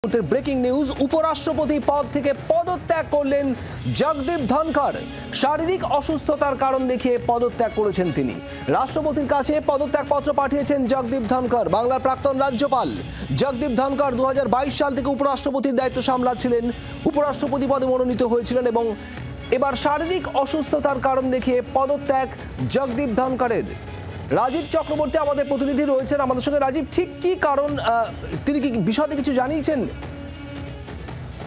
Breaking news, উপরাষ্ট্রপতি পদ থেকে পদত্যাগ করলেন জগদীপ ধনখড়। শারীরিক অসুস্থতার কারণ দেখিয়ে পদত্যাগ করেছেন তিনি। রাষ্ট্রপতির কাছে পদত্যাগপত্র পাঠিয়েছেন জগদীপ ধনখড়। বাংলার প্রাক্তন রাজ্যপাল জগদীপ ধনখড় 2022 সাল থেকে উপরাষ্ট্রপতির দায়িত্ব সামলাচ্ছিলেন। উপরাষ্ট্রপতি পদে মনোনীত হয়েছিলেন এবং এবার শারীরিক অসুস্থতার কারণ দেখিয়ে পদত্যাগ জগদীপ ধনখড়ের। রাজীব চক্রবর্তী আমাদের প্রতিনিধি রয়েছেন আমাদের সঙ্গে। রাজীব, ঠিক কি কারণ, তিনি কি বিষয়টি কিছু জানিয়েছেন?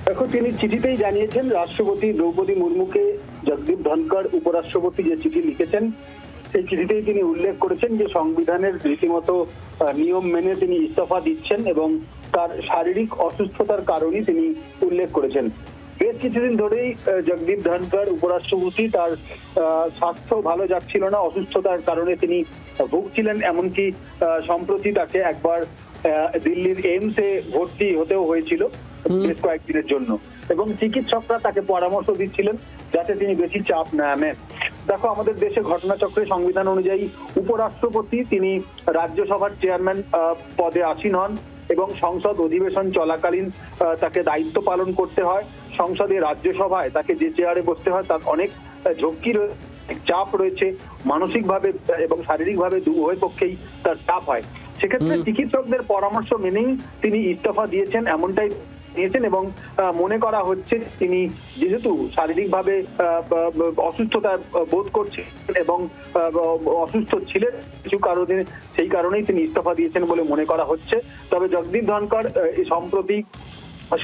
দেখো, তিনি চিঠিতেই জানিয়েছেন রাষ্ট্রপতি দ্রৌপদী মুর্মুকে জগদীপ ধনখড় উপরাষ্ট্রপতি যে চিঠি লিখেছেন সেই চিঠিতেই তিনি উল্লেখ করেছেন যে সংবিধানের রীতিমতো নিয়ম মেনে তিনি ইস্তফা দিচ্ছেন এবং তার শারীরিক অসুস্থতার কারণই তিনি উল্লেখ করেছেন। বেশ কিছুদিন ধরেই জগদীপ ধনখড় উপরাষ্ট্রপতি তার স্বাস্থ্য ভালো যাচ্ছিল না, অসুস্থতার কারণে তিনি ভুগছিলেন। এমনকি সম্প্রতি তাকে একবার দিল্লির এইমসে ভর্তি হতেও হয়েছিল বেশ কয়েকদিনের জন্য, এবং চিকিৎসকরা তাকে পরামর্শ দিচ্ছিলেন যাতে তিনি বেশি চাপ না নেন। দেখো, আমাদের দেশে ঘটনাচক্রে সংবিধান অনুযায়ী উপরাষ্ট্রপতি তিনি রাজ্যসভার চেয়ারম্যান পদে আসীন হন এবং সংসদ অধিবেশন চলাকালীন তাকে দায়িত্ব পালন করতে হয়। সংসদে রাজ্যসভায় তাকে যে চেয়ারে বসতে হয় তার অনেক ঝক্কি রয়েছে, চাপ রয়েছে, মানসিকভাবে এবং শারীরিকভাবে উভয় পক্ষেই তার চাপ হয়। সেক্ষেত্রে চিকিৎসকদের পরামর্শ মেনেই তিনি ইস্তফা দিয়েছেন এমনটাই নিয়েছেন এবং মনে করা হচ্ছে তিনি যেহেতু শারীরিকভাবে অসুস্থতা বোধ করছেন এবং অসুস্থ ছিলেন কিছু কারণে, সেই কারণেই তিনি ইস্তফা দিয়েছেন বলে মনে করা হচ্ছে। তবে জগদীপ ধনখড় সম্প্রতি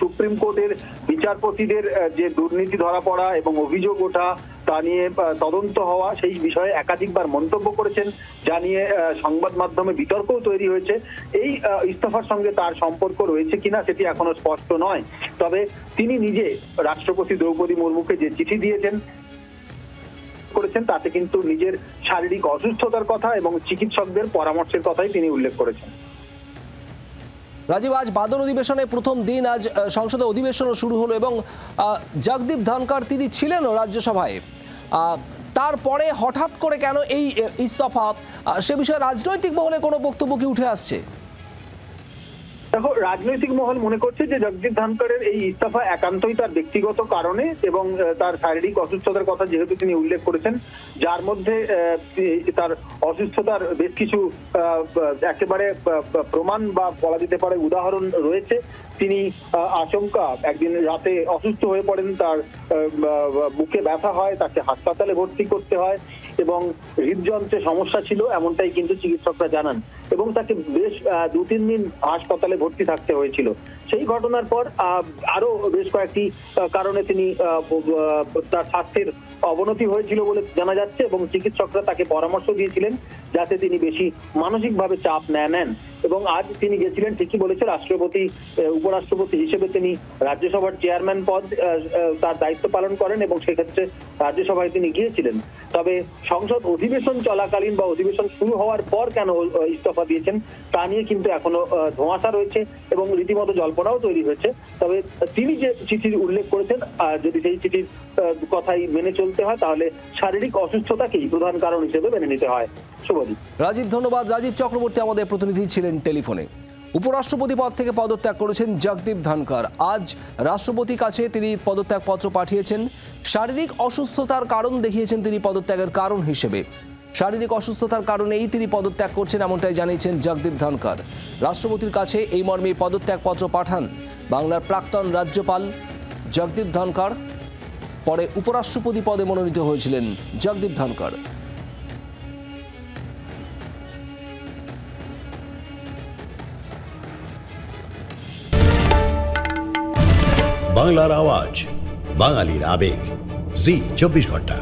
সুপ্রিম কোর্টের বিচারপতিদের যে দুর্নীতি ধরা পড়া এবং অভিযোগ ওঠা তা নিয়ে তদন্ত হওয়া, সেই বিষয়ে একাধিকবার মন্তব্য করেছেন, যা নিয়ে সংবাদ মাধ্যমে বিতর্কও তৈরি হয়েছে। এই ইস্তফার সঙ্গে তার সম্পর্ক রয়েছে কিনা সেটি এখনো স্পষ্ট নয়। তবে তিনি নিজে রাষ্ট্রপতি দ্রৌপদী মুর্মুকে যে চিঠি দিয়েছেন করেছেন তাতে কিন্তু নিজের শারীরিক অসুস্থতার কথা এবং চিকিৎসকদের পরামর্শের কথাই তিনি উল্লেখ করেছেন। রাজীব, আজ বাদল অধিবেশনের প্রথম দিন, আজ সংসদে অধিবেশনও শুরু হলো এবং জগদীপ ধনখড় তিনি ছিলেনও রাজ্যসভায়। তারপরে হঠাৎ করে কেন এই ইস্তফা, সে বিষয়ে রাজনৈতিক মহলে কোনো বক্তব্য কি উঠে আসছে? দেখো, রাজনৈতিক মহল মনে করছে যে জগদীপ ধনখড়ের এই ইস্তফা একান্তই তার ব্যক্তিগত কারণে এবং তার শারীরিক অসুস্থতার কথা যেহেতু তিনি উল্লেখ করেছেন, যার মধ্যে তার অসুস্থতার বেশ কিছু একেবারে প্রমাণ বা বলা যেতে পারে উদাহরণ রয়েছে। তিনি আচমকা একদিন রাতে অসুস্থ হয়ে পড়েন, তার বুকে ব্যথা হয়, তাকে হাসপাতালে ভর্তি করতে হয় এবং হৃদযন্ত্রে সমস্যা ছিল এমনটাই কিন্তু চিকিৎসকরা জানান এবং তাকে বেশ 2-3 দিন হাসপাতালে ভর্তি থাকতে হয়েছিল। সেই ঘটনার পর আরো বেশ কয়েকটি কারণে তিনি তার স্বাস্থ্যের অবনতি হয়েছিল বলে জানা যাচ্ছে এবং চিকিৎসকরা তাকে পরামর্শ দিয়েছিলেন যাতে তিনি বেশি মানসিকভাবে চাপ না নেন। এবং আজ তিনি গেছিলেন, ঠিকই বলেছে, রাষ্ট্রপতি উপরাষ্ট্রপতি হিসেবে তিনি রাজ্যসভার চেয়ারম্যান পদ তার দায়িত্ব পালন করেন এবং সেক্ষেত্রে রাজ্যসভায় তিনি গিয়েছিলেন। তবে সংসদ অধিবেশন চলাকালীন বা অধিবেশন শুরু হওয়ার পর কেন ইস্তফা দিয়েছেন তা নিয়ে কিন্তু এখনো ধোঁয়াশা রয়েছে এবং রীতিমতো জল্পনাও তৈরি হয়েছে। তবে তিনি যে চিঠির উল্লেখ করেছেন, যদি সেই চিঠির কথাই মেনে চলতে হয় তাহলে শারীরিক অসুস্থতাকেই প্রধান কারণ হিসেবে মেনে নিতে হয়। শুভদীপ। রাজীব, ধন্যবাদ। রাজীব চক্রবর্তী আমাদের প্রতিনিধি ছিলেন টেলিফোনে। উপরাষ্ট্রপতি পদ থেকে পদত্যাগ করেছেন জগদীপ ধনখড়। আজ রাষ্ট্রপতির কাছে তিনি পদত্যাগপত্র পাঠিয়েছেন। শারীরিক অসুস্থতার কারণ দেখিয়েছেন তিনি পদত্যাগের কারণ হিসেবে। শারীরিক অসুস্থতার কারণেই তিনি পদত্যাগ করছেন এমনটাই জানিয়েছেন জগদীপ ধনখড়। রাষ্ট্রপতির কাছে এই মর্মে পদত্যাগপত্র পাঠান বাংলার প্রাক্তন রাজ্যপাল জগদীপ ধনখড়। পরে উপরাষ্ট্রপতি পদে মনোনীত হয়েছিলেন জগদীপ ধনখড়। বাংলার আওয়াজ, বাঙালির আবেগ, জি 24 ঘন্টা।